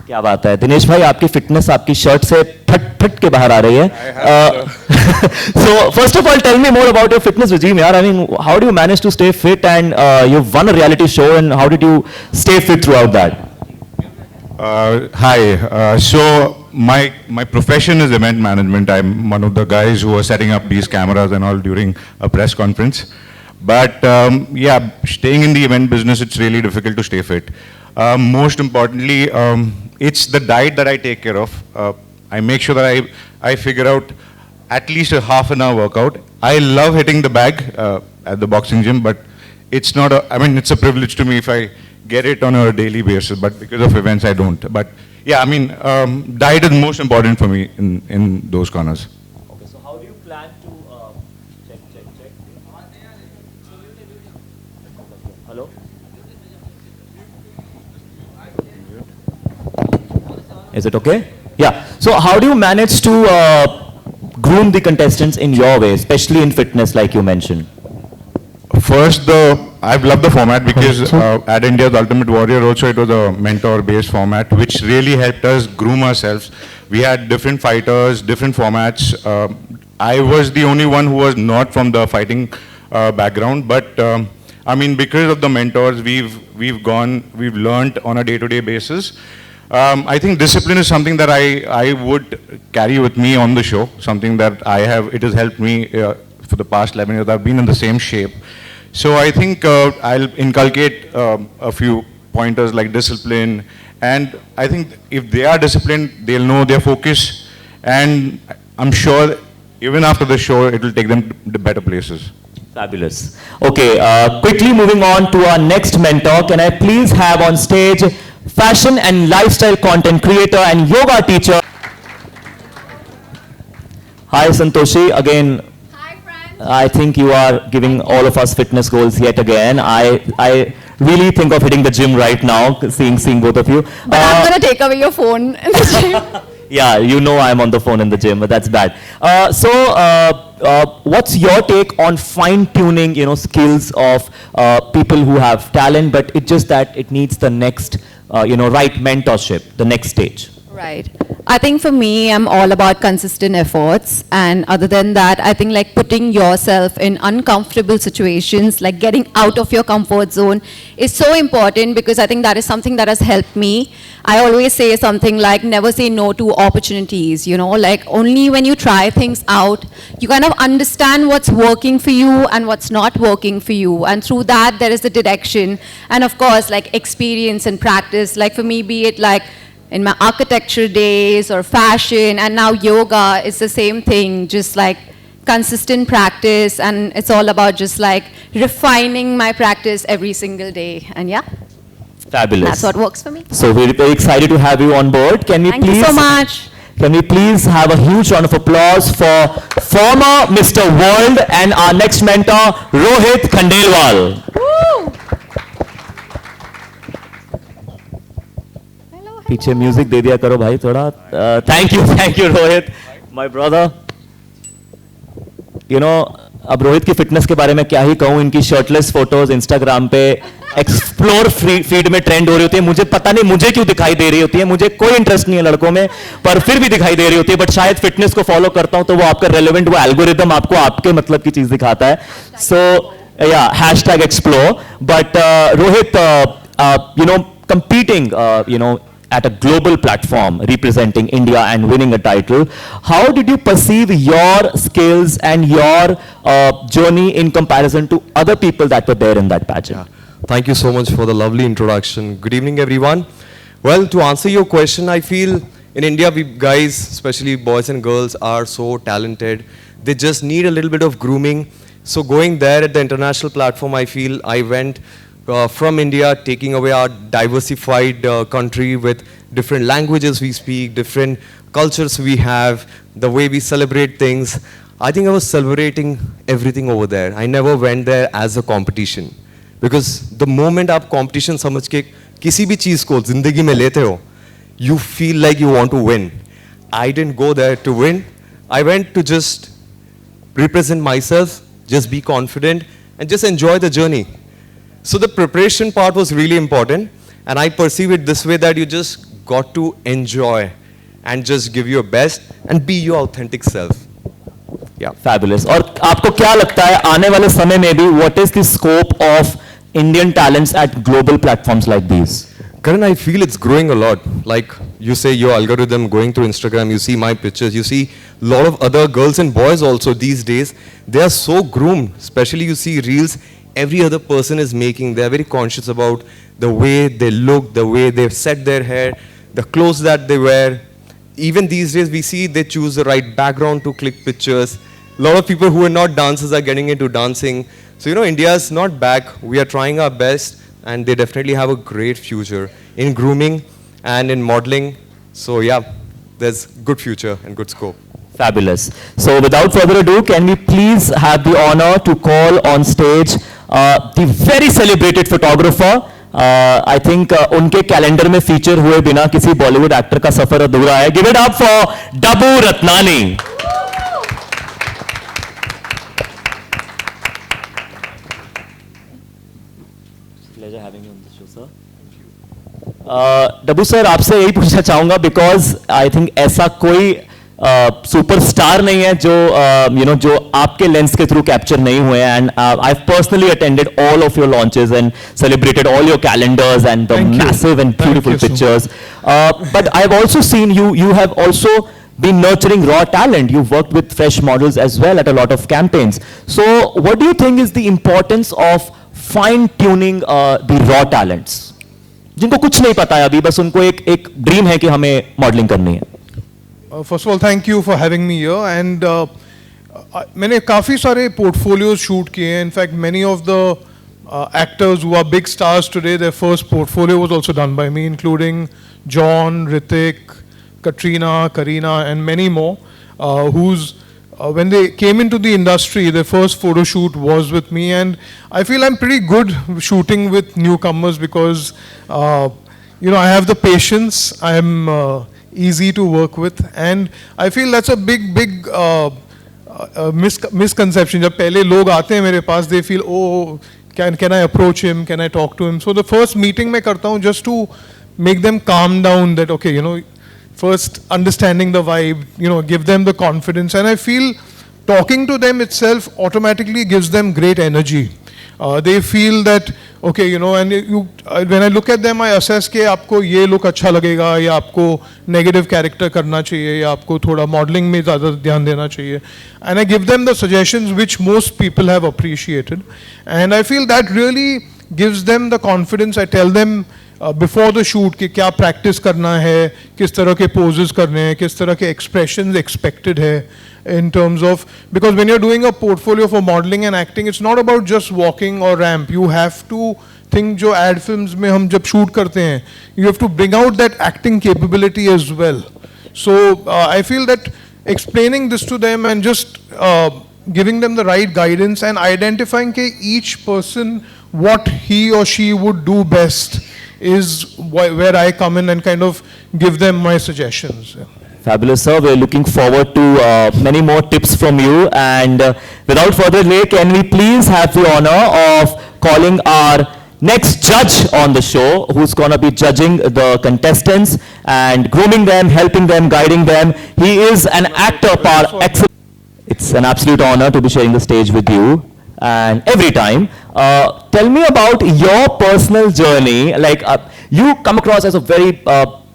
क्या बात है दिनेश भाई, आपकी फिटनेस आपकी शर्ट से फट फट के बाहर आ रही है. So first of all, tell me more about your fitness regime, yaar. I mean, how do you manage to stay fit, and you've won a reality show, and how did you stay fit throughout that? Hi. So my profession is event management. I'm one of the guys who are setting up these cameras and all during a press conference. But yeah, staying in the event business, it's really difficult to stay fit. Most importantly, it's the diet that I take care of. I make sure that I figure out at least a half an hour workout. I love hitting the bag at the boxing gym, but it's not I mean, it's a privilege to me if I get it on a daily basis, but because of events, I don't. But yeah, I mean, diet is most important for me in those corners. Okay, so how do you plan to check? Hello? Is it okay? Yeah. So how do you manage to groom the contestants in your way, especially in fitness, like you mentioned? First, I've loved the format because at India's Ultimate Warrior also it was a mentor-based format which really helped us groom ourselves. We had different fighters, different formats. I was the only one who was not from the fighting background, but I mean, because of the mentors, we've learned on a day-to-day basis. I think discipline is something that I would carry with me on the show, something that it has helped me for the past 11 years. I've been in the same shape. So I think I'll inculcate a few pointers like discipline, and I think if they are disciplined, they'll know their focus, and I'm sure even after the show, it will take them to better places. Fabulous. Okay, quickly moving on to our next mentor. Can I please have on stage fashion and lifestyle content creator and yoga teacher. Hi Santoshi, again. Hi friends. I think you are giving all of us fitness goals yet again. I really think of hitting the gym right now, seeing both of you. But I'm going to take away your phone in the gym. Yeah, you know I'm on the phone in the gym, but that's bad. What's your take on fine-tuning, skills of people who have talent, but it's just that it needs the next, right mentorship, the next stage? Right. I think for me, I'm all about consistent efforts. And other than that, I think like putting yourself in uncomfortable situations, like getting out of your comfort zone is so important, because I think that is something that has helped me. I always say something like never say no to opportunities, like only when you try things out, you kind of understand what's working for you and what's not working for you. And through that, there is the direction. And of course, like experience and practice, like for me, be it like in my architecture days or fashion, and now yoga is the same thing, just like consistent practice, and it's all about just like refining my practice every single day. And yeah, fabulous. That's what works for me. So we're very excited to have you on board. Thank you so much. Can we please have a huge round of applause for former Mr. World and our next mentor, Rohit Khandelwal. Woo! पीछे music दे दिया करो भाई थोड़ा. Thank you Rohit, my brother. अब रोहित की fitness के बारे में क्या ही कहूं. इनकी शर्टलेस फोटोज इंस्टाग्राम पे एक्सप्लोर फीड में ट्रेंड हो रही होती है. मुझे पता नहीं मुझे क्यों दिखाई दे रही होती है. मुझे कोई इंटरेस्ट नहीं है लड़कों में, पर फिर भी दिखाई दे रही होती है. बट शायद फिटनेस को फॉलो करता हूं तो वो आपका रेलेवेंट, वो एल्गोरिदम आपको आपके मतलब की चीज दिखाता है. सो या #explore. But Rohit, competing, at a global platform representing India and winning a title, how did you perceive your skills and your journey in comparison to other people that were there in that pageant? Yeah. Thank you so much for the lovely introduction. Good evening, everyone. Well, to answer your question, I feel in India, we guys, especially boys and girls, are so talented. They just need a little bit of grooming. So going there at the international platform, I feel I went from India, taking away our diversified country with different languages we speak, different cultures we have, the way we celebrate things. I think I was celebrating everything over there. I never went there as a competition. Because the moment आप competition समझ के किसी भी चीज़ को ज़िंदगी में लेते हो, you feel like you want to win. I didn't go there to win. I went to just represent myself, just be confident, and just enjoy the journey. So the preparation part was really important, and I perceive it this way, that you just got to enjoy and just give your best and be your authentic self. Yeah. Fabulous. और आपको क्या लगता है आने वाले समय में भी what is the scope of Indian talents at global platforms like these? Karan, I feel it's growing a lot. Like you say, your algorithm going through Instagram, you see my pictures, you see a lot of other girls and boys also these days. They are so groomed. Especially you see reels every other person is making. They are very conscious about the way they look, the way they've set their hair, the clothes that they wear. Even these days we see they choose the right background to click pictures. A lot of people who are not dancers are getting into dancing. So, you know, India's not back. We are trying our best, and they definitely have a great future in grooming and in modeling. So, yeah, there's good future and good scope. Fabulous. So, without further ado, can we please have the honor to call on stage the very celebrated photographer. I think उनके calendar में feature हुए बिना किसी Bollywood actor का सफर अधूरा है. Give it up for Daboo Ratnani. Pleasure having you on the show, sir. Dabboo sir आपसे यही पूछना चाहूंगा बिकॉज आई थिंक ऐसा कोई सुपरस्टार नहीं है जो जो आपके लेंस के थ्रू कैप्चर नहीं हुए हैं. And I personally attended all of your launches and celebrated all your calendars and the massive and beautiful pictures. But I have also seen you have also been nurturing raw talent. You've worked with fresh models as well at a lot of campaigns. So what do you think is the importance of fine tuning the raw talents जिनको कुछ नहीं पता है अभी, बस उनको एक dream है कि हमें मॉडलिंग करनी है? First of all, thank you for having me here. And मैंने काफ़ी सारे portfolios shoot किए हैं. In fact, many of the actors who are big stars today, their first portfolio was also done by me, including John, Hrithik, Katrina, Kareena, and many more, whose when they came into the industry, their first photo shoot was with me. And I feel I'm pretty good shooting with newcomers because, I have the patience. I'm easy to work with, and I feel that's a big misconception. जब पहले लोग आते हैं मेरे पास, they feel, oh, can I approach him? Can I talk to him? So the first meeting मैं करता हूँ just to make them calm down. That okay, first understanding the vibe, give them the confidence, and I feel talking to them itself automatically gives them great energy. They feel that okay, and when I look at them, I assess कि आपको ये look अच्छा लगेगा या आपको negative character करना चाहिए या आपको थोड़ा modeling में ज़्यादा ध्यान देना चाहिए, and I give them the suggestions which most people have appreciated, and I feel that really gives them the confidence. I tell them before the shoot कि क्या practice करना है, किस तरह के poses करने हैं, किस तरह के expressions expected है. In terms of, because when you're doing a portfolio for modeling and acting, it's not about just walking or ramp. You have to think जो ad films में हम जब shoot करते हैं, you have to bring out that acting capability as well. So I feel that explaining this to them and just giving them the right guidance and identifying कि each person what he or she would do best is where I come in and kind of give them my suggestions. Fabulous, sir. We're looking forward to many more tips from you. And without further delay, can we please have the honor of calling our next judge on the show, who's going to be judging the contestants and grooming them, helping them, guiding them. He is an actor par excellence. It's an absolute honor to be sharing the stage with you. And every time, tell me about your personal journey. Like you come across as a very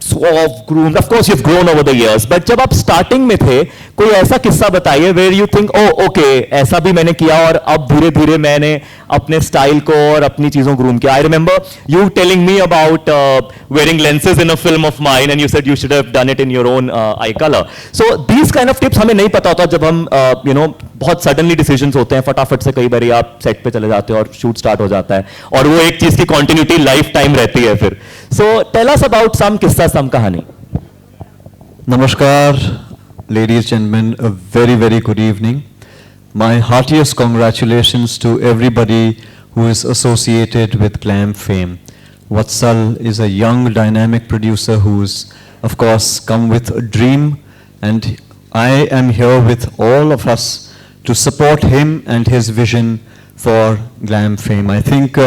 suave, groomed. Of course, you've grown over the years. But जब आप starting में थे, कोई ऐसा किस्सा बताइए where you think, oh, okay, ऐसा भी मैंने किया और अब धीरे-धीरे मैंने अपने style को और अपनी चीजों groom किया. I remember you telling me about wearing lenses in a film of mine, and you said you should have done it in your own eye color. So these kind of tips हमें नहीं पता होता जब हम बहुत suddenly decisions होते हैं, फटाफट से कई बार आप set पे चले जाते हो और shoot start हो जाता है और वो एक चीज की continuity lifetime रहती है फिर. So tell us about some किस्सा, some kahani. Namaskar, ladies and gentlemen, a very, very good evening. My heartiest congratulations to everybody who is associated with Glam fame. Vatsal is a young, dynamic producer who's, of course, come with a dream, and I am here with all of us to support him and his vision for Glam fame. I think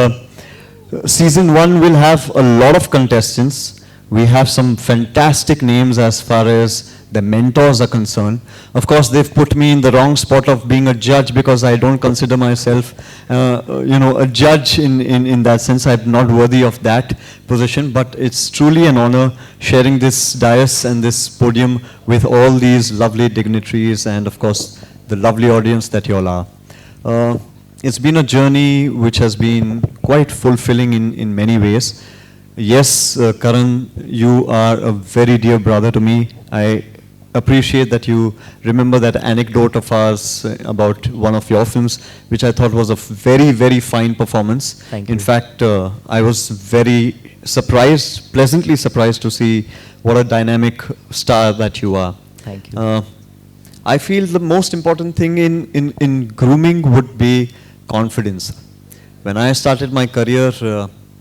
season 1 will have a lot of contestants, We have some fantastic names as far as the mentors are concerned. Of course, they've put me in the wrong spot of being a judge because I don't consider myself, a judge in that sense. I'm not worthy of that position, but it's truly an honor sharing this dais and this podium with all these lovely dignitaries and, of course, the lovely audience that you all are. It's been a journey which has been quite fulfilling in many ways. Yes, Karan, you are a very dear brother to me. I appreciate that you remember that anecdote of ours about one of your films, which I thought was a very, very fine performance. Thank you. In fact, I was very surprised, pleasantly surprised to see what a dynamic star that you are. Thank you. I feel the most important thing in grooming would be confidence. When I started my career,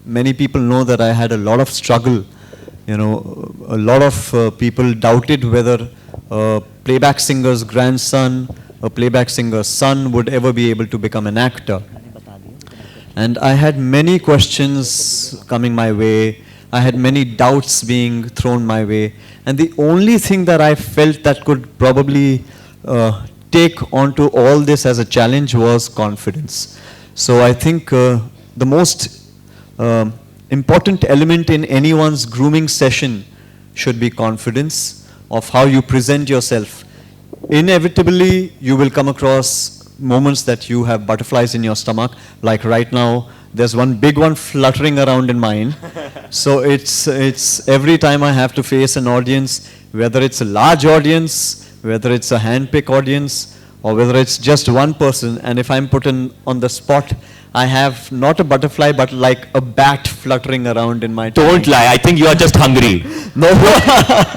many people know that I had a lot of struggle. A lot of people doubted whether a playback singer's grandson, a playback singer's son would ever be able to become an actor. And I had many questions coming my way. I had many doubts being thrown my way. And the only thing that I felt that could probably take onto all this as a challenge was confidence. So I think the most important element in anyone's grooming session should be confidence of how you present yourself. Inevitably, you will come across moments that you have butterflies in your stomach, like right now, there's one big one fluttering around in mine. So it's every time I have to face an audience, whether it's a large audience, whether it's a hand-pick audience, or whether it's just one person, and if I'm put on the spot, I have not a butterfly, but like a bat fluttering around in my Don't lie. I think you are just hungry. No,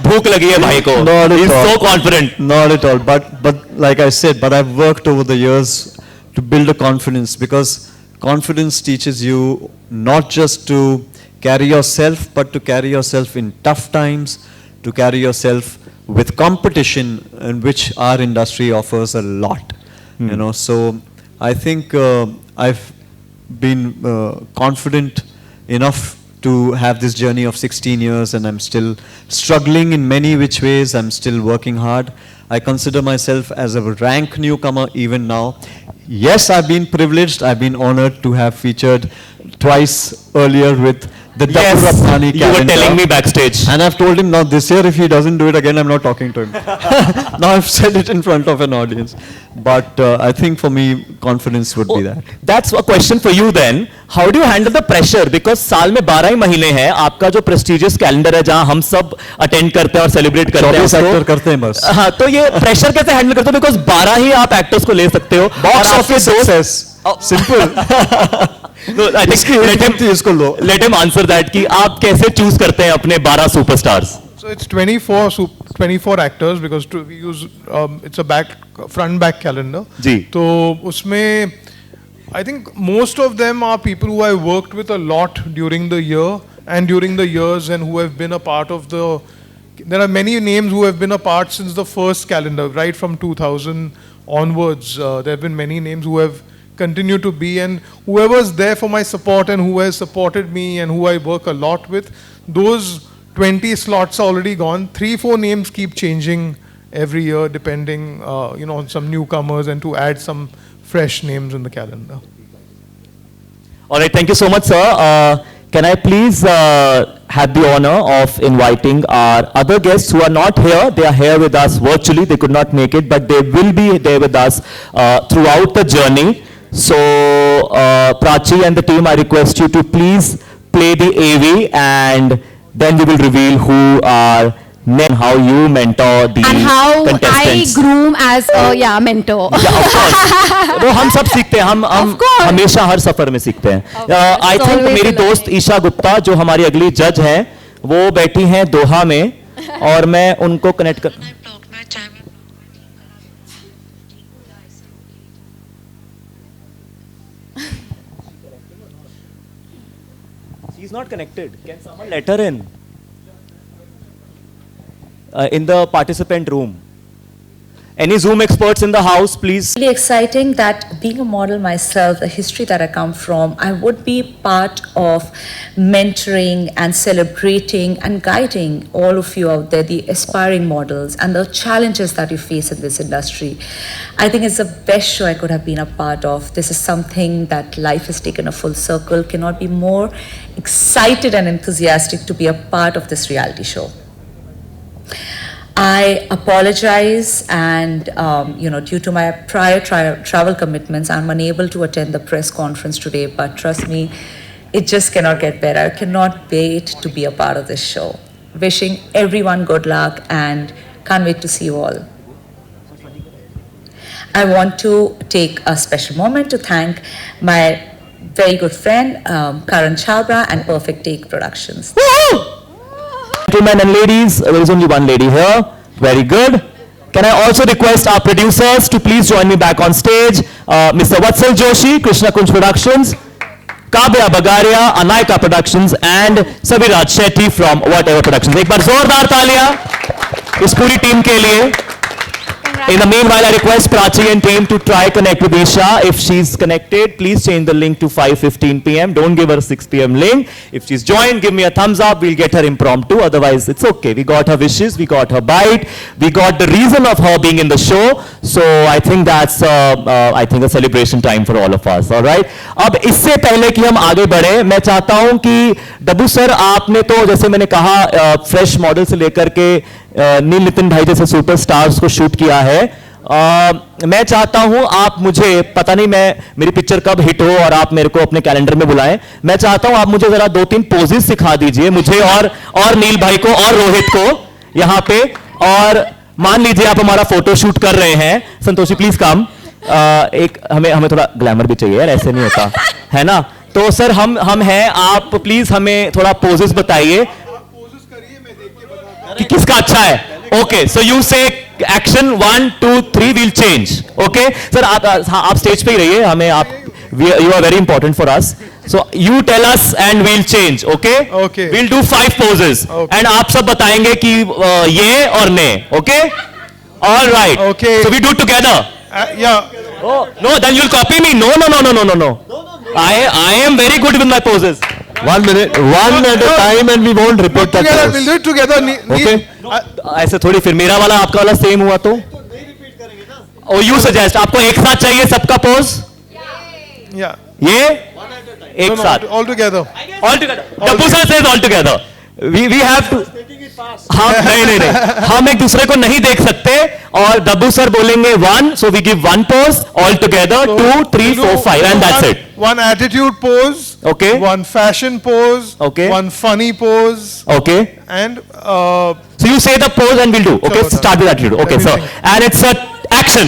भूख लगी है भाई को. Not at He's all. so confident. Not at all. But like I said, but I've worked over the years to build a confidence, because confidence teaches you not just to carry yourself, but to carry yourself in tough times, to carry yourself with competition, in which our industry offers a lot. So I think I've been confident enough to have this journey of 16 years, and I'm still struggling in many which ways. I'm still working hard. I consider myself as a rank newcomer even now. Yes, I've been privileged. I've been honored to have featured twice earlier with the Yes, Daboo you were telling me backstage. And I've told him now this year if he doesn't do it again, I'm not talking to him. Now I've said it in front of an audience. But I think for me, confidence would be that. That's a question for you then. How do you handle the pressure? Because साल में 12 ही महीने हैं. आपका जो prestigious calendar है जहाँ हम सब attend करते हैं और celebrate करते हैं 24 actor करते हैं बस. हाँ, तो ये pressure कैसे handle करते हो? Because 12 ही आप actors को ले सकते हो. Box office success. Simple. No, I think let him answer that कि आप कैसे choose करते हैं अपने 12 superstars? So it's 24 actors, because we use it's a front back calendar. Ji. So उसमें I think most of them are people who I worked with a lot during the year and during the years, and who have been a part of the. There are many names who have been a part since the first calendar, right from 2000 onwards. There have been many names who have continued to be, and whoever's there for my support and who has supported me and who I work a lot with, those 20 slots are already gone. 3-4 names keep changing every year depending on some newcomers and to add some fresh names in the calendar. All right, thank you so much, sir. Can I please have the honor of inviting our other guests who are not here? They are here with us virtually. They could not make it, but they will be there with us throughout the journey. So, Prachi and the team, I request you to please play the AV, and then we will reveal who are and how you mentor the And how I contestants. groom as a mentor. Yeah, of course. वो हम सब सीखते हैं. हम Of course. हमेशा हर सफर में सीखते हैं. I It's think always मेरी a learning. दोस्त ईशा गुप्ता जो हमारी अगली जज हैं, वो बैठी हैं दोहा में, और मैं उनको कनेक्ट कर. She's not connected. Can someone let her in the participant room? Any Zoom experts in the house, please? Really exciting that being a model myself, the history that I come from, I would be part of mentoring and celebrating and guiding all of you out there, the aspiring models and the challenges that you face in this industry. I think it's the best show I could have been a part of. This is something that life has taken a full circle. Cannot be more excited and enthusiastic to be a part of this reality show. I apologize, and due to my prior travel commitments, I'm unable to attend the press conference today, but trust me, it just cannot get better. I cannot wait to be a part of this show. Wishing everyone good luck and can't wait to see you all. I want to take a special moment to thank my very good friend, Karan Chabra and Perfect Take Productions. Gentlemen and ladies, there is only one lady here. Very good. Can I also request our producers to please join me back on stage? Mr. Vatsal Joshi, Krishna Kunj Productions, Kabya Bagaria, Anayika Productions, and Sabiraj Shetty from Whatever Productions. एक बार जोरदार तालियां इस पूरी team के लिए. In the meanwhile, I request Prachi and team to try connect with Isha. If she's connected, please change the link to 5:15 p.m. Don't give her a 6 p.m. link. If she's joined, give me a thumbs up. We'll get her impromptu. Otherwise, it's okay. We got her wishes. We got her bite. We got the reason of her being in the show. So I think that's a celebration time for all of us. All right. अब इससे पहले कि हम आगे बढ़े, मैं चाहता हूं कि डब्बू सर, आपने तो जैसे मैंने कहा फ्रेश मॉडल से लेकर के नील नितिन भाई जैसे सुपरस्टार्स को शूट किया है. मैं चाहता हूं आप मुझे, पता नहीं मेरी पिक्चर कब हिट हो और आप मेरे को अपने कैलेंडर में बुलाएं. मैं चाहता हूं आप मुझे जरा 2-3 पोजेस सिखा दीजिए, मुझे और नील भाई को और रोहित को यहां पे. और मान लीजिए आप हमारा फोटो शूट कर रहे हैं. Santoshi please come. एक हमें थोड़ा ग्लैमर भी चाहिए यार, ऐसे नहीं होता है ना. तो सर हम हैं, आप प्लीज हमें थोड़ा पोजेस बताइए कि किसका अच्छा है. Okay, so you say action 1 2 3 will change. Okay sir, आप स्टेज पे ही रहिए, हमें आप you are very important for us. So you tell us and we'll change. Okay Okay. Will do 5 poses and आप सब बताएंगे कि ये और ने. Okay all right. Okay. So we do together. Yeah. Oh, no, then you'll copy me. No. I am very good with my poses. 1 minute, one at a time, and we won't repeat that. Together, pose. we'll do it together. Okay. ऐसे थोड़ी, फिर मेरा वाला आपका वाला same हुआ तो. Oh, you suggest आपको एक साथ चाहिए सबका पोज. Yeah. ये एक No, साथ. all together. All together. Daboo sir says all together. We have to. हम नहीं, हम एक दूसरे को नहीं देख सकते. और डब्बू सर बोलेंगे 1, so we give 1 pose all together. 2 3 4 5 and that's it. One attitude pose. Okay. One fashion pose. Okay. One funny pose. Okay. And So you say the pose and we'll do. Okay, Chalo, start with attitude. Okay, Let so me think. and it's a action.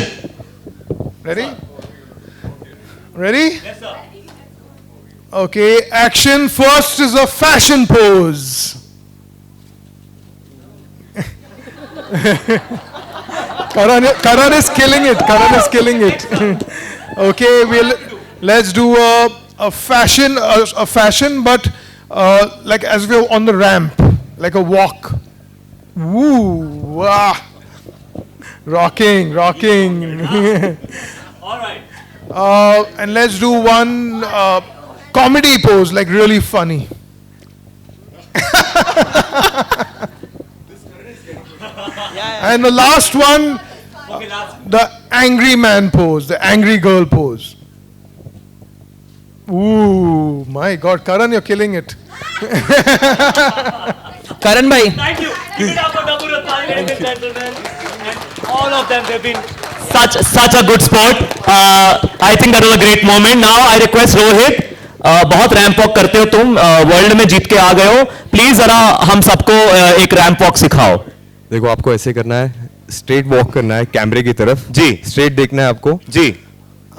ready? Ready? Yes, sir. Okay, action. First is a fashion pose. Karan is killing it. Karan is killing it. Okay, let's do a fashion, but like as we're on the ramp, like a walk. Woo, wah. Rocking. All right. And let's do one comedy pose, like really funny. And the last one, the angry man pose, the angry girl pose. Ooh, my God, Karan, you're killing it. Karan bhai, Thank you. Give it up for Daboo, ladies and gentlemen. And all of them, they've been such a good sport. I think that was a great moment. Now I request Rohit. बहुत ramp walk करते हो तुम, world में जीत के आ गए हो. Please जरा हम सबको एक रैंप वॉक सिखाओ. देखो, आपको ऐसे करना है, स्ट्रेट वॉक करना है कैमरे की तरफ जी. स्ट्रेट देखना है आपको जी.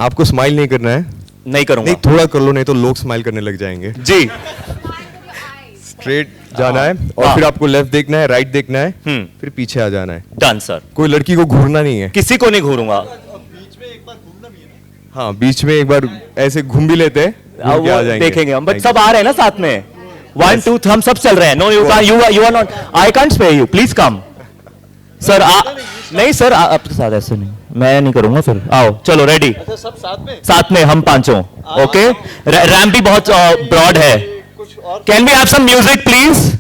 आपको स्माइल नहीं करना है. नहीं करूंगा. नहीं, थोड़ा कर लो, नहीं तो लोग स्माइल करने लग जाएंगे. जी. स्ट्रेट जाना है और फिर आपको लेफ्ट देखना है, राइट देखना है, फिर पीछे आ जाना है. Done sir. कोई लड़की को घूरना नहीं है. किसी को नहीं घूरूंगा. हाँ, बीच में एक बार ऐसे घूम भी लेते हैं, घूम के आ जाएंगे. देखेंगे हम, बट सब आ रहे हैं ना साथ में. 1 2 हम सब चल रहे हैं. No, you are not. I can't spare you. Please come. Sir नहीं सर आपके साथ ऐसे नहीं, मैं नहीं करूंगा फिर। आओ चलो रेडी, सब साथ में हम पांचों। ओके, रैम्प भी बहुत ब्रॉड है। Can we have some music please?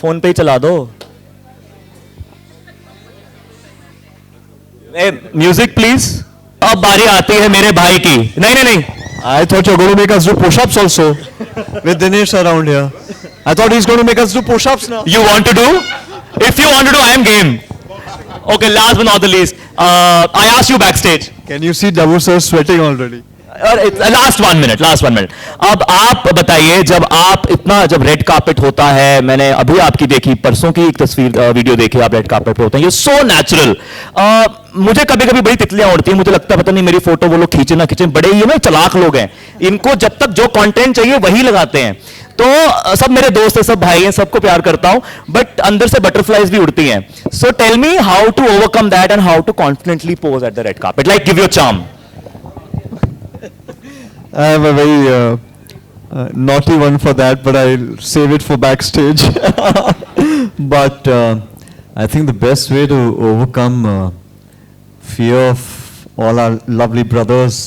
Phone पे ही चला दो। Music please. अब बारी आती है मेरे भाई की। नहीं नहीं नहीं, I thought you're going to make us do push-ups also. With Dinesh around here. I thought he's going to make us do push-ups now. you want to do? If you want to do, I am game. Okay, last but not the least, I asked you backstage. Can you see Daboo sir sweating already? Last 1 minute, last 1 minute. अब आप बताइए, जब आप इतना, जब red carpet होता है, मैंने अभी आपकी देखी, परसों की एक तस्वीर वीडियो देखी, आप रेड कार्पेट पे होते हैं, ये सो नेचुरल। मुझे कभी कभी बड़ी तितलियां उड़ती हैं, मुझे लगता है पता नहीं मेरी फोटो वो लोग खींचे ना खींचे, बड़े ये ना चालाक लोग हैं, इनको जब तक जो कंटेंट चाहिए वही लगाते हैं। तो सब मेरे दोस्त हैं, सब भाई हैं, सबको प्यार करता हूं, बट अंदर से बटरफ्लाइज भी उड़ती हैं। So tell me how to overcome that and how to confidently pose at the red carpet, like give your charm. I have a very naughty one for that, but I'll save it for backstage. But I think the best way to overcome fear of all our lovely brothers,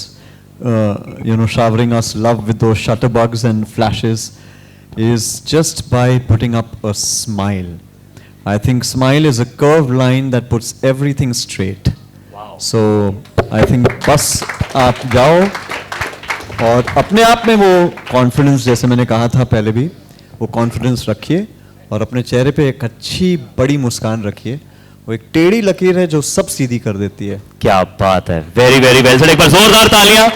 showering us love with those shutterbugs and flashes, is just by putting up a smile. I think smile is a curved line that puts everything straight. Wow. So I think बस आप जाओ और अपने आप में वो confidence, जैसे मैंने कहा था पहले भी, वो कॉन्फिडेंस रखिए और अपने चेहरे पे एक अच्छी बड़ी मुस्कान रखिए। वो एक टेढ़ी लकीर है जो सब सीधी कर देती है। क्या बात है, वेरी वेरी वेल सर। एक बार जोरदार तालियां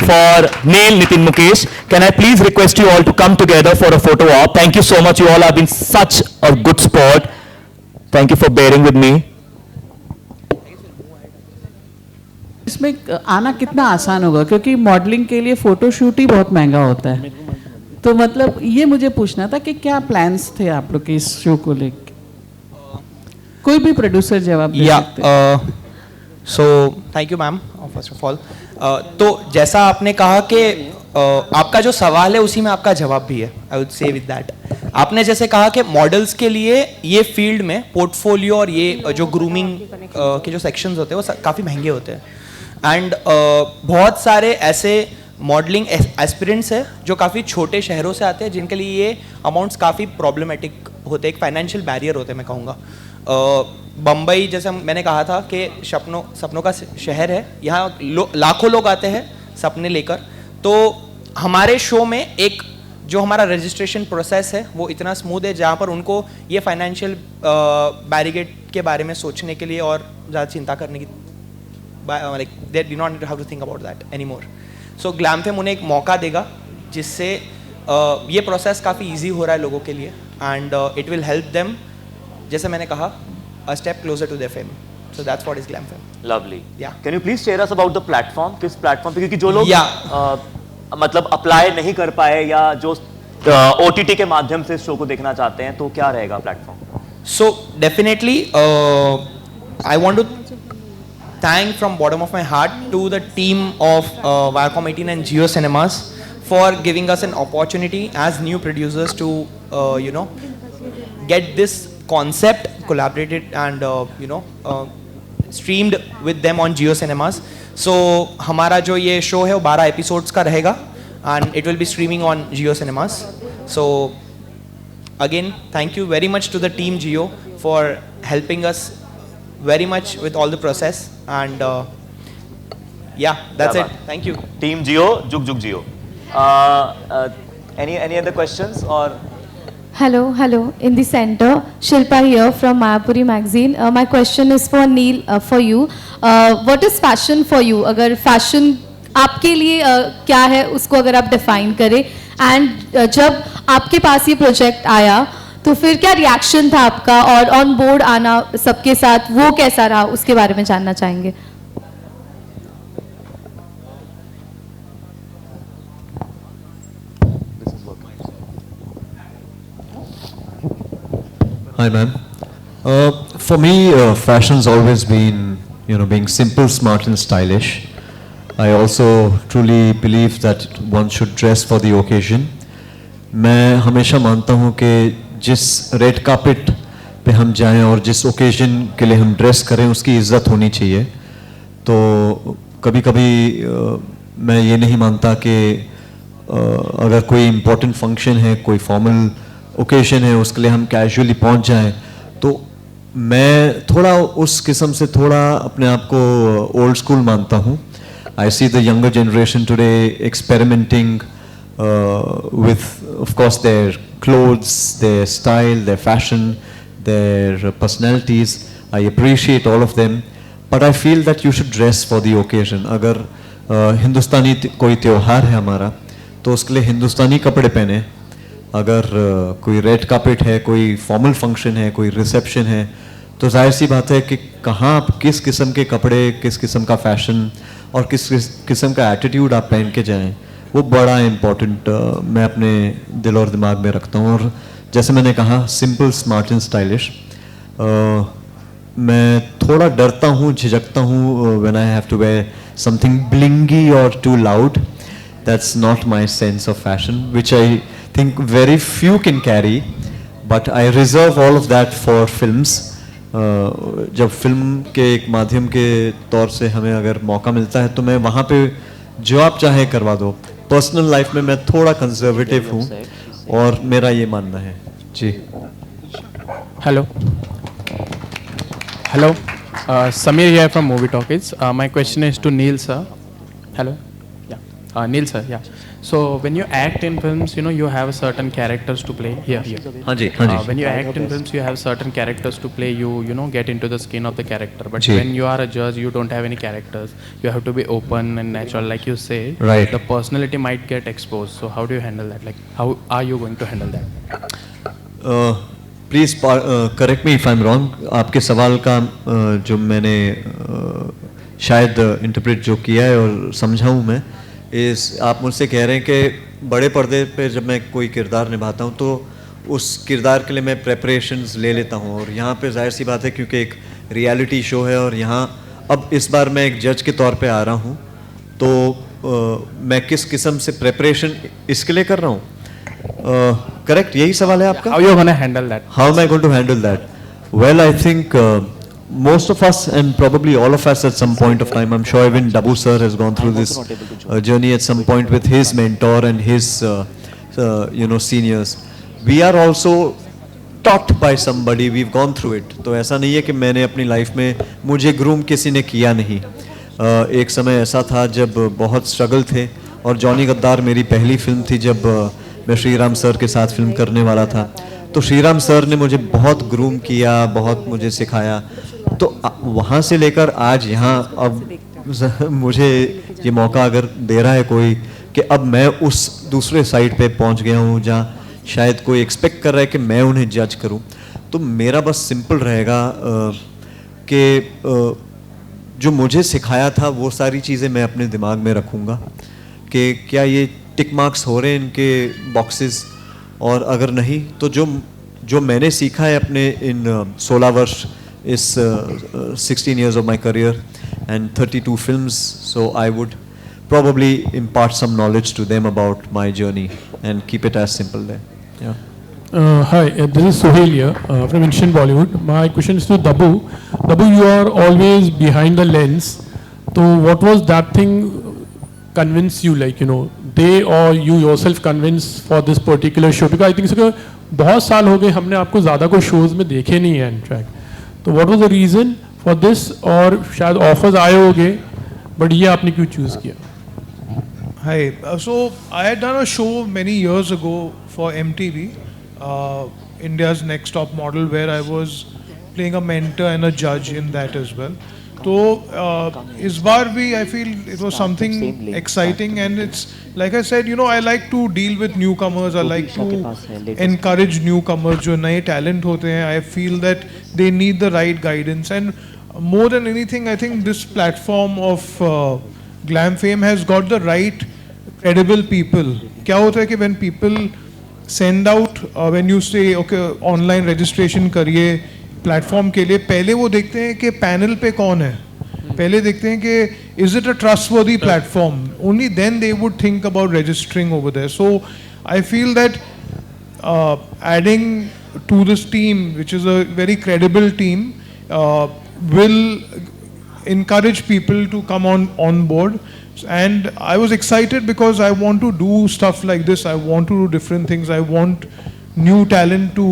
for Neel, Nitin, Mukesh. Can I please request you all to come together for a photo op? Thank you so much, you all have been such a good sport. Thank you for bearing with me. इसमें आना कितना आसान होगा, क्योंकि modelling के लिए photo shoot ही बहुत महंगा होता है। तो मतलब ये मुझे पूछना था कि क्या प्लान्स थे आप लोग के इस शो को लेकर? कोई भी प्रोड्यूसर जवाब दे सकते हैं। So thank you ma'am first of all. तो जैसा आपने कहा कि आपका जो सवाल है उसी में आपका जवाब भी है, I would say with that. आपने जैसे कहा कि मॉडल्स के लिए ये फील्ड में पोर्टफोलियो और ये जो ग्रूमिंग के जो सेक्शंस होते हैं वो काफ़ी महंगे होते हैं। एंड बहुत सारे ऐसे मॉडलिंग एस्पिरेंट्स हैं जो काफ़ी छोटे शहरों से आते हैं, जिनके लिए ये अमाउंट्स काफ़ी प्रॉब्लमेटिक होते हैं, एक फाइनेंशियल बैरियर होते हैं मैं कहूँगा। बम्बई जैसे मैंने कहा था कि सपनों का शहर है, यहाँ लाखों लोग आते हैं सपने लेकर। तो हमारे शो में एक जो हमारा रजिस्ट्रेशन प्रोसेस है वो इतना स्मूथ है, जहाँ पर उनको ये फाइनेंशियल बैरिकेड के बारे में सोचने के लिए और ज़्यादा चिंता करने की like they do not have to think about that anymore. So Glam Fame उन्हें एक मौका देगा जिससे ये प्रोसेस काफ़ी इजी हो रहा है लोगों के लिए, and it will help them, जैसे मैंने कहा, a step closer to their fame. So that's what is Glam Fame. Lovely. Yeah. Can you please share us about the platform? किस प्लेटफॉर्म पे, क्योंकि जो लोग मतलब अप्लाई नहीं कर पाए या जो OTT के माध्यम से इस शो को देखना चाहते हैं, तो क्या रहेगा platform? So definitely I want to thank from bottom of my heart to the team of Viacom 18 and Jio Cinemas for giving us an opportunity as new producers to get this concept collaborated and streamed with them on Jio Cinemas. So हमारा जो ये show है वो 12 episodes का रहेगा and it will be streaming on Jio Cinemas. So again, thank you very much to the team Jio for helping us very much with all the process, and yeah, that's it. Thank you. Team Jio, Jug Jug Jio. Any other questions or? Hello, in the center, Shilpa here from Mayapuri magazine. My question is for Neil, for you. What is fashion for you? अगर fashion आपके लिए क्या है, उसको अगर आप define करें, and जब आपके पास ये project आया, तो फिर क्या रिएक्शन था आपका, और ऑन बोर्ड आना सबके साथ वो कैसा रहा, उसके बारे में जानना चाहेंगे। Hi, ma'am. For me, fashion's always been, being simple, smart, and stylish. I also truly believe that one should dress for the occasion. मैं हमेशा मानता हूँ कि जिस रेड कार्पेट पे हम जाएं और जिस ओकेजन के लिए हम ड्रेस करें उसकी इज्जत होनी चाहिए। तो कभी कभी मैं ये नहीं मानता कि अगर कोई इम्पोर्टेंट फंक्शन है, कोई फॉर्मल ओकेजन है, उसके लिए हम कैजुअली पहुंच जाएं, तो मैं थोड़ा उस किस्म से थोड़ा अपने आप को ओल्ड स्कूल मानता हूँ। I see the younger generation today experimenting with, of course, their clothes, their style, their fashion, their personalities. I appreciate all of them, but I feel that you should dress for the occasion. अगर हिंदुस्तानी कोई त्योहार है हमारा, तो उसके लिए हिंदुस्तानी कपड़े पहने। अगर कोई रेड कार्पेट है, कोई फॉर्मल फंक्शन है, कोई रिसेप्शन है, तो जाहिर सी बात है कि कहाँ आप किस किस्म के कपड़े, किस किस्म का फैशन और किस किस्म का एटीट्यूड आप पहन के जाएं, वो बड़ा इम्पोर्टेंट मैं अपने दिल और दिमाग में रखता हूँ। और जैसे मैंने कहा, सिंपल, स्मार्ट एंड स्टाइलिश। मैं थोड़ा डरता हूँ, झिझकता हूँ when I have to wear something blingy और too loud. That's not my sense of fashion, which I think very few can carry, but I reserve all of that for films. जब film के एक माध्यम के तौर से हमें अगर मौका मिलता है, तो मैं वहाँ पे जो आप चाहे करवा दो। पर्सनल लाइफ में मैं थोड़ा कंजर्वेटिव हूँ और मेरा ये मानना है जी। Hello hello, Samir here from Movie Talkies. My question is to Neil sir. Hello, yeah, Neil sir, yeah. So when you act in films, you know you have certain characters to play. Here. हाँ जी, हाँ जी। When you act in films, you have certain characters to play. You know get into the skin of the character. But जी। when you are a judge, you don't have any characters. You have to be open and natural, like you say. Right. The personality might get exposed. So how do you handle that? Like how are you going to handle that? Please correct me if I am wrong. आपके सवाल का जो मैंने शायद interpret जो किया है और समझा हूँ मैं, इस आप मुझसे कह रहे हैं कि बड़े पर्दे पे जब मैं कोई किरदार निभाता हूँ तो उस किरदार के लिए मैं प्रेपरेशंस ले लेता हूँ। और यहाँ पे जाहिर सी बात है, क्योंकि एक रियलिटी शो है और यहाँ अब इस बार मैं एक जज के तौर पे आ रहा हूँ, तो मैं किस किस्म से प्रेपरेशन इसके लिए कर रहा हूँ। करेक्ट, यही सवाल है आपका? How you gonna handle that? How am I going to handle that? Well, I think most of us, and probably all of us at some point of time, I'm sure even Daboo sir has gone through this journey at some point with his mentor and his seniors. We are also taught by somebody, we've gone through it. तो ऐसा नहीं है कि मैंने अपनी life में मुझे groom किसी ने किया नहीं। एक समय ऐसा था जब बहुत स्ट्रगल थे, और जॉनी गद्दार मेरी पहली फिल्म थी जब मैं श्रीराम सर के साथ फिल्म करने वाला था। तो श्रीराम सर ने मुझे बहुत ग्रूम किया, बहुत मुझे सिखाया। तो वहाँ से लेकर आज यहाँ, अब मुझे ये मौका अगर दे रहा है कोई कि अब मैं उस दूसरे साइड पे पहुँच गया हूँ जहाँ शायद कोई एक्सपेक्ट कर रहा है कि मैं उन्हें जज करूँ, तो मेरा बस सिंपल रहेगा कि जो मुझे सिखाया था वो सारी चीज़ें मैं अपने दिमाग में रखूँगा कि क्या ये टिक मार्क्स हो रहे हैं इनके बॉक्सेस, और अगर नहीं तो जो मैंने सीखा है अपने इन 16 वर्ष, इस 16 years of my career and 32 films, so I would probably impart some knowledge to them about my journey and keep it as simple there. Yeah. Hi, this is Sohail here from Indian Bollywood. My question is to Daboo. Daboo, you are always behind the lens. So what was that thing convince you, like, you know, they or you yourself convinced for this particular show? Because I think so, बहुत साल हो गए हमने आपको ज़्यादा कोई shows में देखे नहीं है इनफैक्ट, तो what was the reason for this? और शायद ऑफर्स आए होंगे, बट ये आपने क्यों चूज़ किया? Hi, so I had done a show many years ago for MTV, India's Next Top Model, where I was playing a mentor and a judge in that as well. So इस बार भी I feel it was something exciting, and it's like I said, you know, I like to deal with newcomers. I like to encourage newcomers जो नए talent होते हैं. I feel that they need the right guidance, and more than anything, I think this platform of Glam Fame has got the right credible people. क्या होता है कि when people send out, when you say okay online registration करिए platform के लिए, पहले वो देखते हैं कि पैनल पे कौन है, पहले देखते हैं कि is it a trustworthy platform, only then they would think about registering over there. So I feel that adding to this team, which is a very credible team, will encourage people to come on board. And I was excited because I want to do stuff like this. I want to do different things. I want new talent to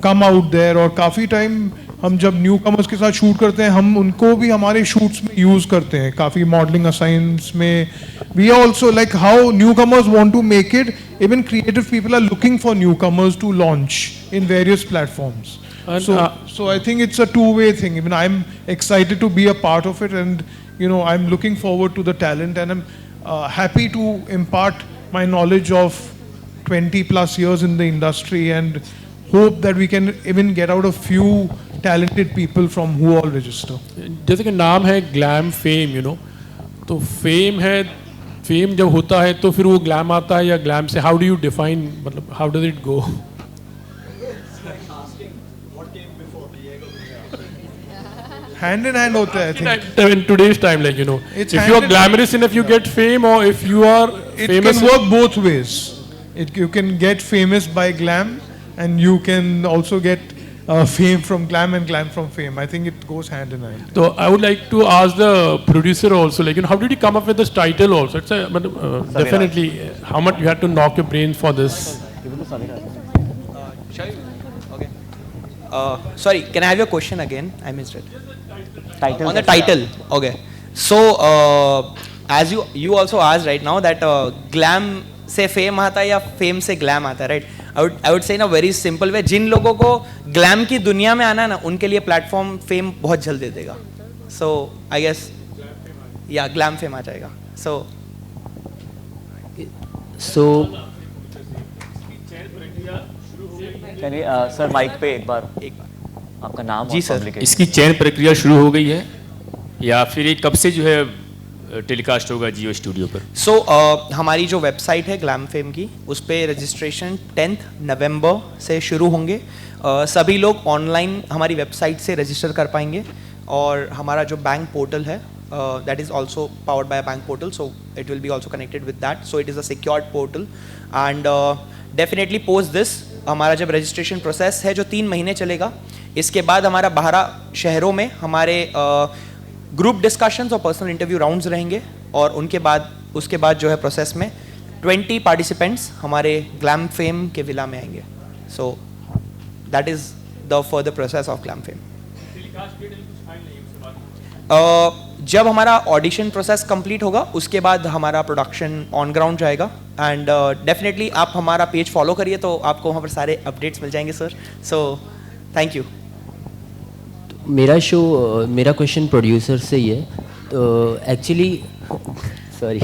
come out there. और काफ़ी time हम जब new commerce के साथ shoot करते हैं, हम उनको भी हमारे शूट्स में यूज़ करते हैं, काफ़ी मॉडलिंग असाइंस में. We are also like how newcomers want to make it. Even creative people are looking for newcomers to launch in various platforms. And, So I think it's a two-way thing. Even I'm excited to be a part of it, and I'm looking forward to the talent, and I'm happy to impart my knowledge of 20 plus years in the industry, and hope that we can even get out a few talented people from who all register. जैसे कि नाम है glam fame, तो fame है, fame जब होता है तो फिर वो ग्लैम आता है या ग्लैम से, हाउ डू यू डिफाइन, मतलब how does it go? Hand in hand होता है, I think. In today's time, like, It's if you are hand in glamorous hand. enough, you get fame, or if you are It famous, can work both ways. You can get famous by glam, and you can also get fame from glam and glam from fame. I think it goes hand in hand. so I would like to ask the producer also, like, how did you come up with this title also? It's a, definitely, how much you had to knock your brains for this? Okay. Sorry, can I have your question again? I missed it. Title. On the title. Okay. So, as you also asked right now that glam से fame आता है या fame से glam आता है, right? I would say in a very simple way, जिन लोगों को glam की दुनिया में आना है ना, उनके लिए platform fame बहुत जल्द दे देगा. So I guess, yeah, glam fame आ जाएगा. So सर माइक पे एक बार आपका नाम जी सर. इसकी चयन प्रक्रिया शुरू हो गई है या फिर ये कब से जो है टेलीकास्ट होगा जियो स्टूडियो पर? So हमारी जो वेबसाइट है ग्लैम फेम की, उस पर रजिस्ट्रेशन 10 नवंबर से शुरू होंगे. सभी लोग ऑनलाइन हमारी वेबसाइट से रजिस्टर कर पाएंगे, और हमारा जो बैंक पोर्टल है that is also powered by a bank portal, so it will be also connected with that, so it is a secured portal. And definitely post this, हमारा जब रजिस्ट्रेशन प्रोसेस है जो 3 महीने चलेगा, इसके बाद हमारा 12 शहरों में हमारे ग्रुप डिस्कशंस और पर्सनल इंटरव्यू राउंड्स रहेंगे, और उसके बाद जो है प्रोसेस में 20 पार्टिसिपेंट्स हमारे ग्लैम फेम के विला में आएंगे. So that is the further process of glam fame. जब हमारा ऑडिशन प्रोसेस कंप्लीट होगा, उसके बाद हमारा प्रोडक्शन ऑन ग्राउंड जाएगा, एंड डेफिनेटली आप हमारा पेज फॉलो करिए तो आपको वहाँ पर सारे अपडेट्स मिल जाएंगे सर. So thank you. मेरा क्वेश्चन प्रोड्यूसर से ही है. तो एक्चुअली सॉरी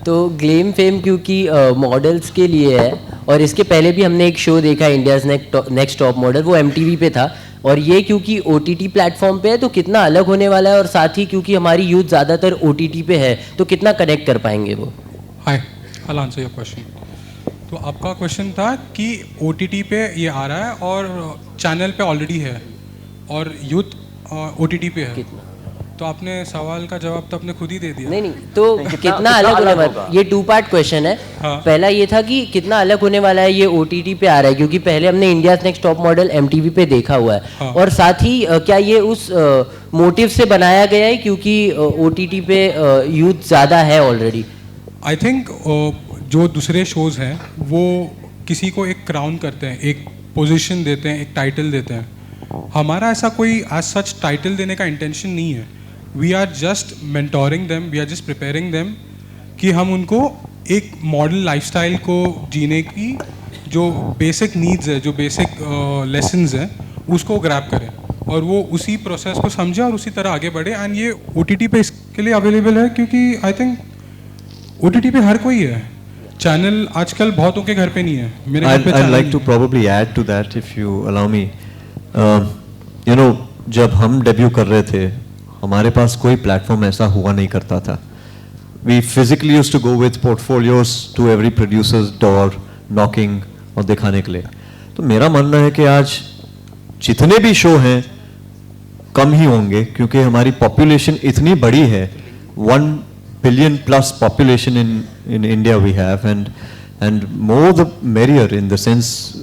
तो ग्लेम फेम क्योंकि मॉडल्स के लिए है, और इसके पहले भी हमने एक शो देखा इंडियाज़ नेक्स्ट टॉप मॉडल, वो MTV पे था, और ये क्योंकि OTT प्लेटफॉर्म पे है तो कितना अलग होने वाला है, और साथ ही क्योंकि हमारी यूथ ज़्यादातर OTT पे है तो कितना कनेक्ट कर पाएंगे वो? हाय, I'll answer your question. तो आपका क्वेश्चन था कि OTT पे ये आ रहा है और चैनल पे ऑलरेडी है और यूथ OTT पे है कितना? तो आपने सवाल का जवाब तो आपने खुद ही दे दिया. नहीं तो कितना अलग होने वाला, ये 2 पार्ट क्वेश्चन है. हाँ. पहला ये था कि कितना अलग होने वाला है ये OTT पे आ रहा है, क्योंकि पहले हमने India's next top model MTV पे देखा हुआ है. हाँ. और साथ ही क्या ये उस मोटिव से बनाया गया है क्योंकि OTT पे यूथ ज़्यादा है ऑलरेडी? आई थिंक जो दूसरे शोज हैं वो किसी को एक क्राउन करते हैं, एक पोजीशन देते हैं, एक टाइटल देते हैं. हमारा ऐसा कोई एज सच टाइटल देने का इंटेंशन नहीं है. We are just mentoring them, we are just preparing them कि हम उनको एक मॉडल लाइफस्टाइल को जीने की जो बेसिक नीड्स है, जो बेसिक लेसन्स हैं, उसको ग्रैब करें और वो उसी प्रोसेस को समझे और उसी तरह आगे बढ़े. एंड ये OTT पे इसके लिए अवेलेबल है क्योंकि आई थिंक OTT पे हर कोई है. चैनल आजकल बहुतों के घर पे नहीं है. मेरे घर पे I'd like to probably add to that if you allow me. You know, जब हम डेब्यू कर रहे थे हमारे पास कोई प्लेटफॉर्म ऐसा हुआ नहीं करता था. We physically used to go with portfolios to every producer's door, knocking और दिखाने के लिए. तो मेरा मानना है कि आज जितने भी शो हैं कम ही होंगे क्योंकि हमारी पॉपुलेशन इतनी बड़ी है. 1 billion plus population in India we have, and and more the merrier, in the sense,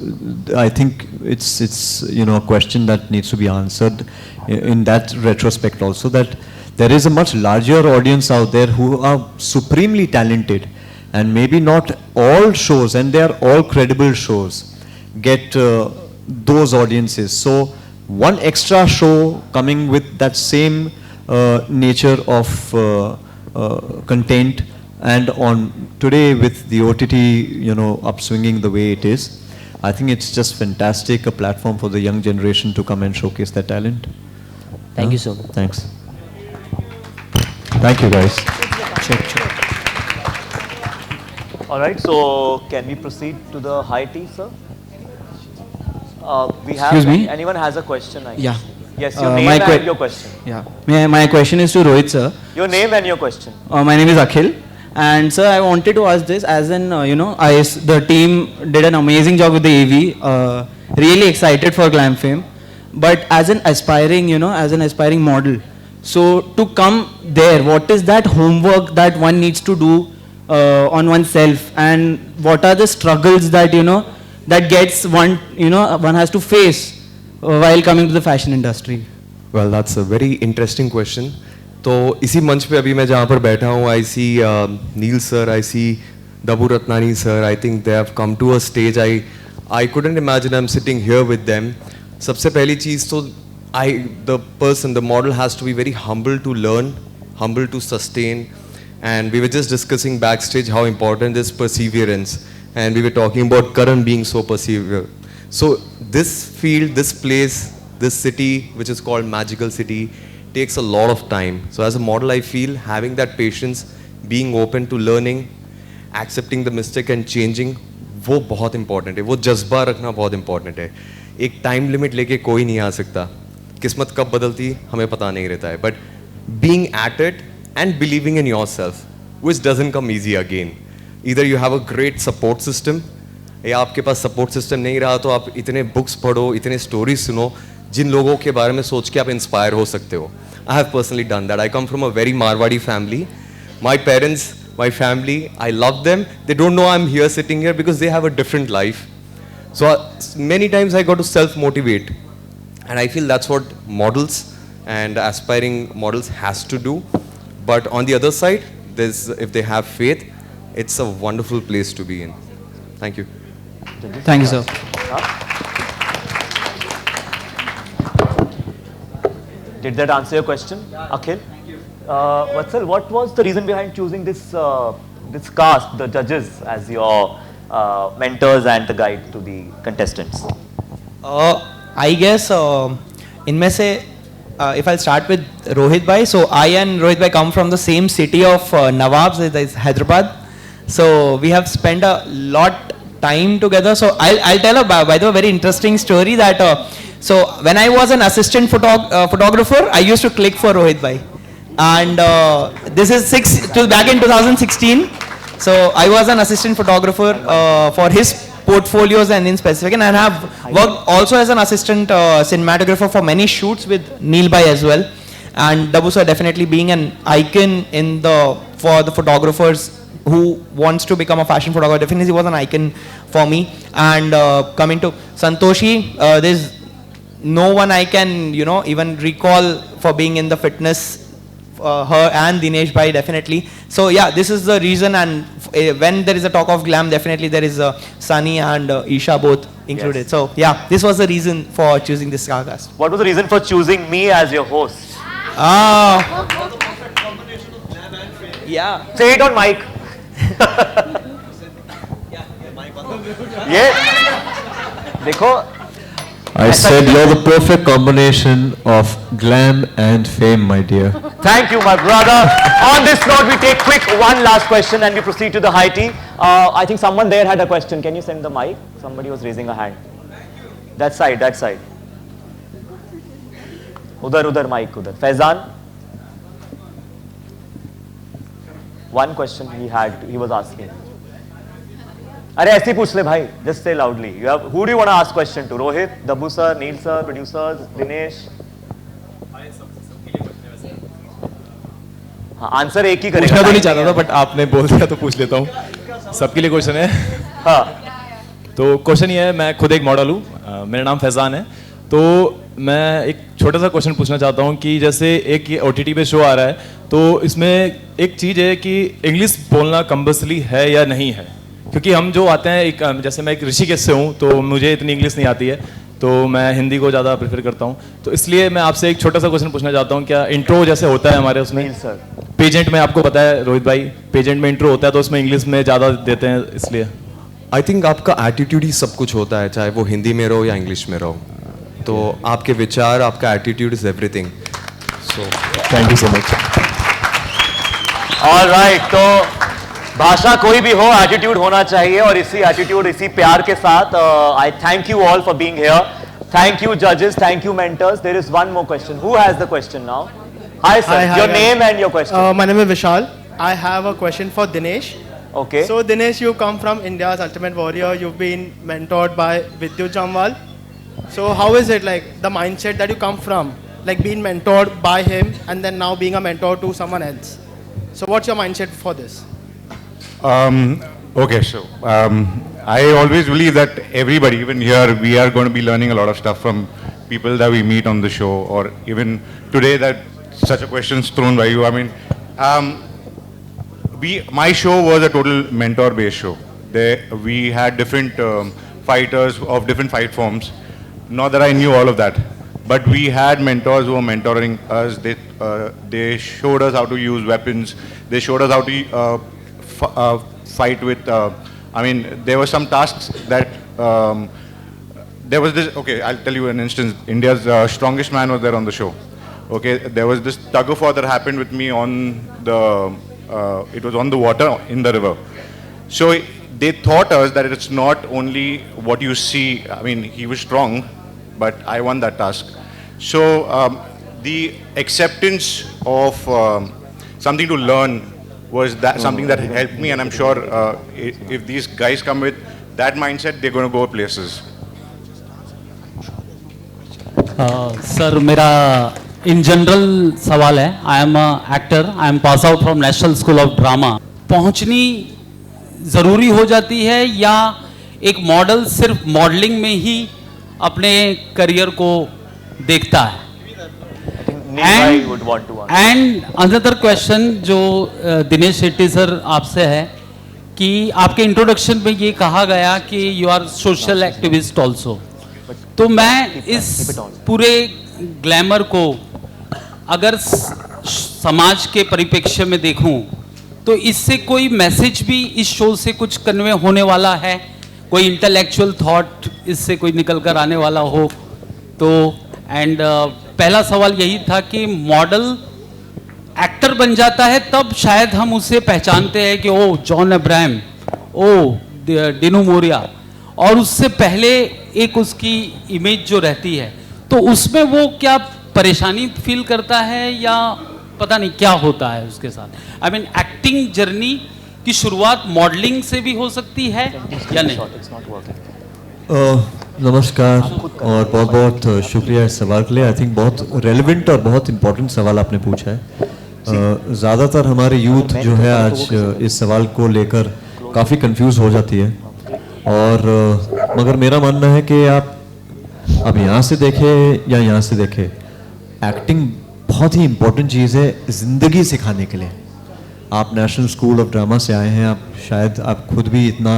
I think it's a question that needs to be answered in that retrospect also, that there is a much larger audience out there who are supremely talented, and maybe not all shows, and they are all credible shows, get those audiences. So one extra show coming with that same nature of content, and on today with the OTT, upswinging the way it is, I think it's just fantastic, a platform for the young generation to come and showcase their talent. Thank you so much. Thanks. Thank you, guys. All right, so can we proceed to the high tea, sir? We have. Excuse me? Anyone has a question? Yeah. Yes, your name and your question. Yeah. My question is to Rohit, sir. Your name and your question. My name is Akhil. And sir, I wanted to ask this, as in, the team did an amazing job with the AV. Really excited for Glam Fame. But as an aspiring, model, so to come there, what is that homework that one needs to do on oneself, and what are the struggles that that gets one has to face while coming to the fashion industry? Well, that's a very interesting question. तो इसी मंच पे अभी मैं जहाँ पर बैठा हूँ, I see Neil sir, I see Daboo Ratnani sir. I think they have come to a stage. I couldn't imagine I'm sitting here with them. सबसे पहली चीज़ तो the model has to be very humble to learn, humble to sustain. And we were just discussing backstage how important is perseverance. And we were talking about Karan being so perseverant. So this field, this place, this city, which is called Magical City, takes a lot of time. So as a model, I feel having that patience, being open to learning, accepting the mistake and changing, वो बहुत important है. वो जज्बा रखना बहुत important है. एक time limit लेके कोई नहीं आ सकता. किस्मत कब बदलती हमें पता नहीं रहता है. But being at it and believing in yourself, which doesn't come easy again. Either you have a great support system, या आपके पास support system नहीं रहा तो आप इतने books पढ़ो, इतने stories सुनो, जिन लोगों के बारे में सोच के आप inspire हो सकते हो. I have personally done that. I come from a very Marwadi family. My parents, my family, I love them. They don't know I'm here sitting here because they have a different life. So many times I got to self-motivate. And I feel that's what models and aspiring models has to do. But on the other side, if they have faith, it's a wonderful place to be in. Thank you. Thank you, sir. Did that answer your question, Akhil? Vatsal, what was the reason behind choosing this cast, the judges, as your mentors and the guide to the contestants? I guess इनमें से if I'll start with Rohit bhai, so I and Rohit bhai come from the same city of Nawabs, that is Hyderabad. So we have spent a lot time together. So I'll tell by the way, very interesting story that so when I was an assistant photographer, I used to click for Rohit bhai, and this is back in 2016. So I was an assistant photographer for his portfolios and in specific, and I have worked also as an assistant cinematographer for many shoots with Neil bhai as well. And Daboo sir definitely being an icon for the photographers who wants to become a fashion photographer, definitely was an icon for me. And coming to Santoshi, there's no one I can even recall for being in the fitness, her and Dinesh bhai definitely. So yeah, this is the reason. And when there is a talk of Glam, definitely there is Sunny and Isha both included. Yes. So yeah, this was the reason for choosing this cast. What was the reason for choosing me as your host? Yeah. Say it on mic. Yeah. देखो. I said you're the perfect combination of glam and fame, my dear. Thank you, my brother. On this note, we take one last question and we proceed to the high tea. I think someone there had a question. Can you send the mic? Somebody was raising a hand. That side. Udhar mic, udhar. Faizan? One question he was asking. अरे ऐसे ही पूछ ले भाई, just say loudly. Who do you want to ask question to? Rohit, Daboo sir, Neil sir, producers, Dinesh. हाँ, answer एक ही करेगा. पूछना तो नहीं चाहता था, but आपने बोल दिया तो पूछ लेता हूँ. सबके लिए क्वेश्चन है. हाँ तो क्वेश्चन ये है, मैं खुद एक मॉडल हूँ, मेरा नाम फैज़ान है। तो मैं एक छोटा सा क्वेश्चन पूछना चाहता हूँ कि जैसे एक ये OTT पे शो आ रहा है, तो इसमें एक चीज़ है कि इंग्लिश बोलना कंपल्सरी है या नहीं है? क्योंकि हम जो आते हैं, एक जैसे मैं एक ऋषिकेश से हूँ, तो मुझे इतनी इंग्लिश नहीं आती है, तो मैं हिंदी को ज़्यादा प्रेफर करता हूँ। तो इसलिए मैं आपसे एक छोटा सा क्वेश्चन पूछना चाहता हूँ, क्या इंट्रो जैसे होता है हमारे उसमें पेजेंट में, आपको पता है रोहित भाई, पेजेंट में इंट्रो होता है तो उसमें इंग्लिश में ज़्यादा देते हैं, इसलिए आई थिंक आपका एटीट्यूड ही सब कुछ होता है, चाहे वो हिंदी में रहो या इंग्लिश में रहो। तो आपके विचार, आपका attitude is everything. So thank you so much. Alright, तो भाषा कोई भी हो, एटीट्यूड होना चाहिए, और इसी एटीट्यूड, इसी प्यार के साथ I thank you all for being here. Thank you जजेस, thank you mentors. There is one more question. Who has the question now? Hi sir, your name and your question. My name is Vishal. I have a question for Dinesh. Okay. So Dinesh, you come from India's Ultimate Warrior. You've been mentored by Vidyut Jamwal. So how is it, like, the mindset that you come from, like being mentored by him and then now being a mentor to someone else? So what's your mindset for this? Okay, so I always believe that everybody, even here, we are going to be learning a lot of stuff from people that we meet on the show, or even today that such a question's thrown by you. I mean, my show was a total mentor-based show. We had different fighters of different fight forms. Not that I knew all of that, but we had mentors who were mentoring us. They showed us how to use weapons. They showed us how to fight with. I mean, there were some tasks that there was this. Okay, I'll tell you an instance. India's strongest man was there on the show. Okay, there was this tug of war that happened with me on the. It was on the water in the river. So they taught us that it's not only what you see. I mean, he was strong, but I won that task. So the acceptance of something to learn was that something that helped me, and I'm sure if these guys come with that mindset, they're going to go places. Sir, मेरा in general सवाल है। I am actor, I am pass out from national school of drama. पहुंचनी ज़रूरी हो जाती है या एक मॉडल सिर्फ मॉडलिंग में ही अपने करियर को देखता है? एंड अनदर क्वेश्चन जो दिनेश शेट्टी सर आपसे है कि आपके इंट्रोडक्शन में ये कहा गया कि you are social activist also. तो मैं इस पूरे ग्लैमर को अगर समाज के परिप्रेक्ष्य में देखूं तो इससे कोई मैसेज भी इस शो से कुछ कन्वे होने वाला है? कोई इंटेलेक्चुअल थॉट इससे कोई निकल कर आने वाला हो तो? एंड पहला सवाल यही था कि मॉडल एक्टर बन जाता है तब शायद हम उसे पहचानते हैं कि ओ जॉन अब्राहम, ओ डिनू मोरिया, और उससे पहले एक उसकी इमेज जो रहती है, तो उसमें वो क्या परेशानी फील करता है या पता नहीं क्या होता है उसके साथ? आई मीन, एक्टिंग जर्नी की शुरुआत मॉडलिंग से भी हो सकती है या नहीं? नमस्कार और बहुत बहुत शुक्रिया इस सवाल के लिए। आई थिंक बहुत रेलेवेंट और बहुत इम्पोर्टेंट सवाल आपने पूछा है। ज़्यादातर हमारे यूथ जो है आज इस सवाल को लेकर काफ़ी कंफ्यूज हो जाती है, और मगर मेरा मानना है कि आप अब यहाँ से देखें या यहाँ से देखें, एक्टिंग बहुत ही इम्पोर्टेंट चीज़ है ज़िंदगी सिखाने के लिए। आप नेशनल स्कूल ऑफ ड्रामा से आए हैं, आप शायद आप खुद भी इतना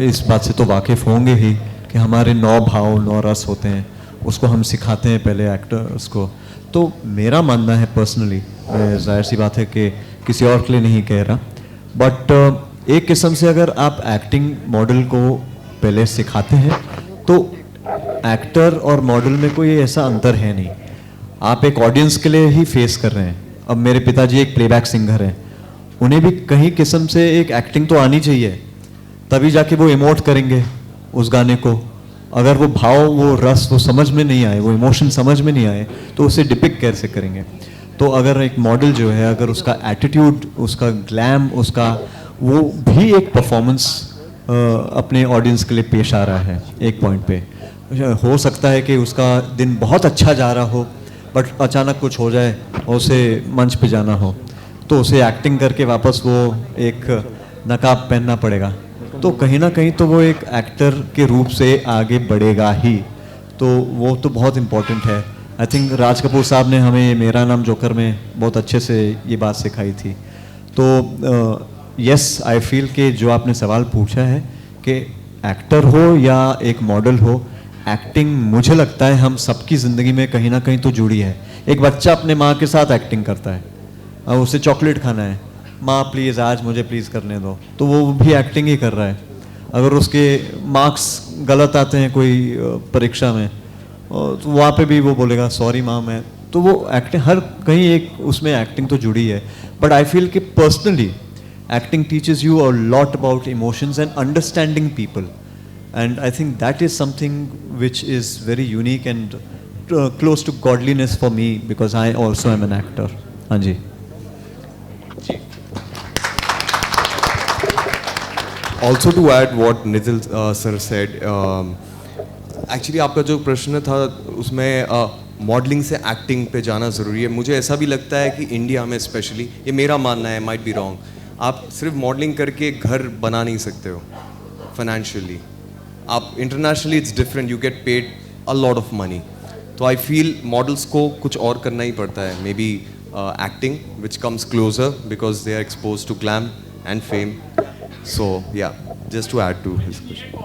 इस बात से तो वाकिफ़ होंगे ही कि हमारे 9 भाव 9 रस होते हैं, उसको हम सिखाते हैं पहले एक्टर्स को। तो मेरा मानना है पर्सनली, जाहिर सी बात है कि किसी और के लिए नहीं कह रहा, बट एक किस्म से अगर आप एक्टिंग मॉडल को पहले सिखाते हैं तो एक्टर और मॉडल में कोई ऐसा अंतर है नहीं। आप एक ऑडियंस के लिए ही फेस कर रहे हैं। अब मेरे पिताजी एक प्लेबैक सिंगर हैं, उन्हें भी कहीं किस्म से एक एक्टिंग तो आनी चाहिए, तभी जाके वो इमोट करेंगे उस गाने को। अगर वो भाव, वो रस, वो समझ में नहीं आए, वो इमोशन समझ में नहीं आए, तो उसे डिपिक्ट कैसे करेंगे? तो अगर एक मॉडल जो है, अगर उसका एटीट्यूड, उसका ग्लैम, उसका वो भी एक परफॉर्मेंस अपने ऑडियंस के लिए पेश आ रहा है एक पॉइंट पे, हो सकता है कि उसका दिन बहुत अच्छा जा रहा हो बट अचानक कुछ हो जाए और उसे मंच पे जाना हो, तो उसे एक्टिंग करके वापस वो एक नकाब पहनना पड़ेगा। तो कहीं ना कहीं तो वो एक एक्टर के रूप से आगे बढ़ेगा ही, तो वो तो बहुत इम्पोर्टेंट है। आई थिंक राज कपूर साहब ने हमें मेरा नाम जोकर में बहुत अच्छे से ये बात सिखाई थी। तो यस आई फील कि जो आपने सवाल पूछा है कि एक्टर हो या एक मॉडल हो, एक्टिंग मुझे लगता है हम सबकी ज़िंदगी में कहीं ना कहीं तो जुड़ी है। एक बच्चा अपने माँ के साथ एक्टिंग करता है, अब उसे चॉकलेट खाना है, माँ प्लीज़ आज मुझे प्लीज़ करने दो, तो वो भी एक्टिंग ही कर रहा है। अगर उसके मार्क्स गलत आते हैं कोई परीक्षा में, तो वहाँ पे भी वो बोलेगा सॉरी माँ मैं, तो वो एक्टिंग हर कहीं एक उसमें एक्टिंग तो जुड़ी है। बट आई फील कि personally acting teaches you a lot about emotions and understanding people, and I think that is something which is very unique and close to godliness for me, because I also am an actor. हाँ जी। Also to add what Nitin sir said, actually आपका जो प्रश्न था उसमें modelling से acting पे जाना ज़रूरी है। मुझे ऐसा भी लगता है कि इंडिया में स्पेशली, ये मेरा मानना है, माइट बी रॉन्ग, आप सिर्फ मॉडलिंग करके घर बना नहीं सकते हो फाइनेंशियली। आप internationally it's different, you get paid a lot of money. तो आई फील मॉडल्स को कुछ और करना ही पड़ता है, maybe acting which comes closer because they are expose to glam and fame. So yeah just to add to his question.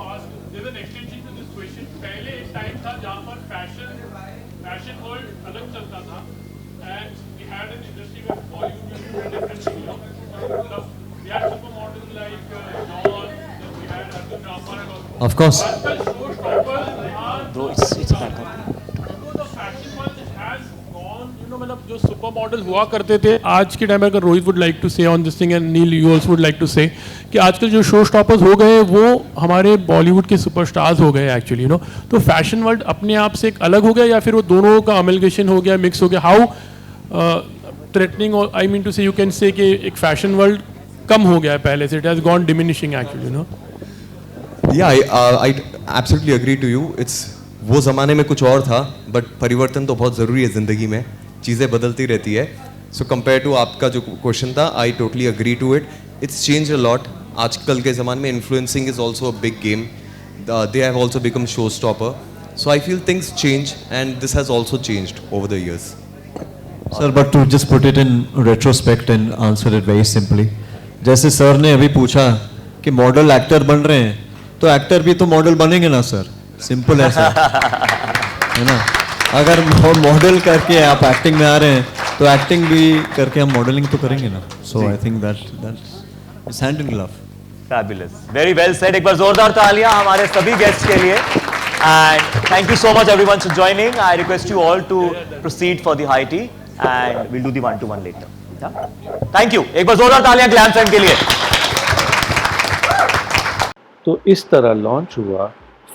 Of course. Bro, it's back up. मतलब जो super model हुआ करते थे आज के टाइम में, अगर Rohit would like to say on this thing and Neel you also would like to say कि आजकल जो शो स्टॉपर्स हो गए वो हमारे बॉलीवुड के सुपरस्टार्स हो गए एक्चुअली, तो फैशन वर्ल्ड अपने आप से एक अलग हो गया या फिर वो दोनों का अमलगेशन हो गया, मिक्स हो गया? हाउ थ्रेटनिंग, और आई मीन टू से यू कैन से कि एक फैशन वर्ल्ड कम हो गया है पहले से, it has gone diminishing actually, Yeah, I absolutely agree to you. It's वो ज़माने में कुछ और था, बट परिवर्तन तो बहुत ज़रूरी है ज़िंदगी में, चीज़ें बदलती रहती है। सो कंपेयर टू आपका जो क्वेश्चन था, I totally agree to it. It's change a lot. आजकल के ज़माने में influencing is also a big game, they have also become show stopper. So I feel things change and this has also changed over the years. Sir, but to just put it in retrospect and answer it very simply, जैसे sir ने अभी पूछा कि model actor बन रहे हैं, तो actor भी तो मॉडल बनेंगे ना सर, सिंपल है सर, है ना। अगर मॉडल करके आप एक्टिंग में आ रहे हैं तो एक्टिंग भी करके हम मॉडलिंग तो करेंगे ना। So I think that it's hand in glove. Fabulous, very well said. एक बार जोरदार तालियां हमारे सभी गेस्ट्स के लिए, and thank you so much everyone for joining. I request you all to proceed for the high tea and will do the 1-to-1 later. Thank you. एक बार जोरदार तालियां ग्लैम फेम के लिए। तो इस तरह लॉन्च हुआ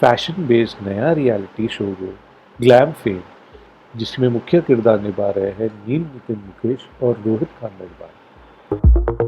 फैशन बेस्ड नया रियलिटी शो ग्लैम फेम, जिसमें मुख्य किरदार निभा रहे हैं नील, नितिन, मुकेश और रोहित खानदेलवाल।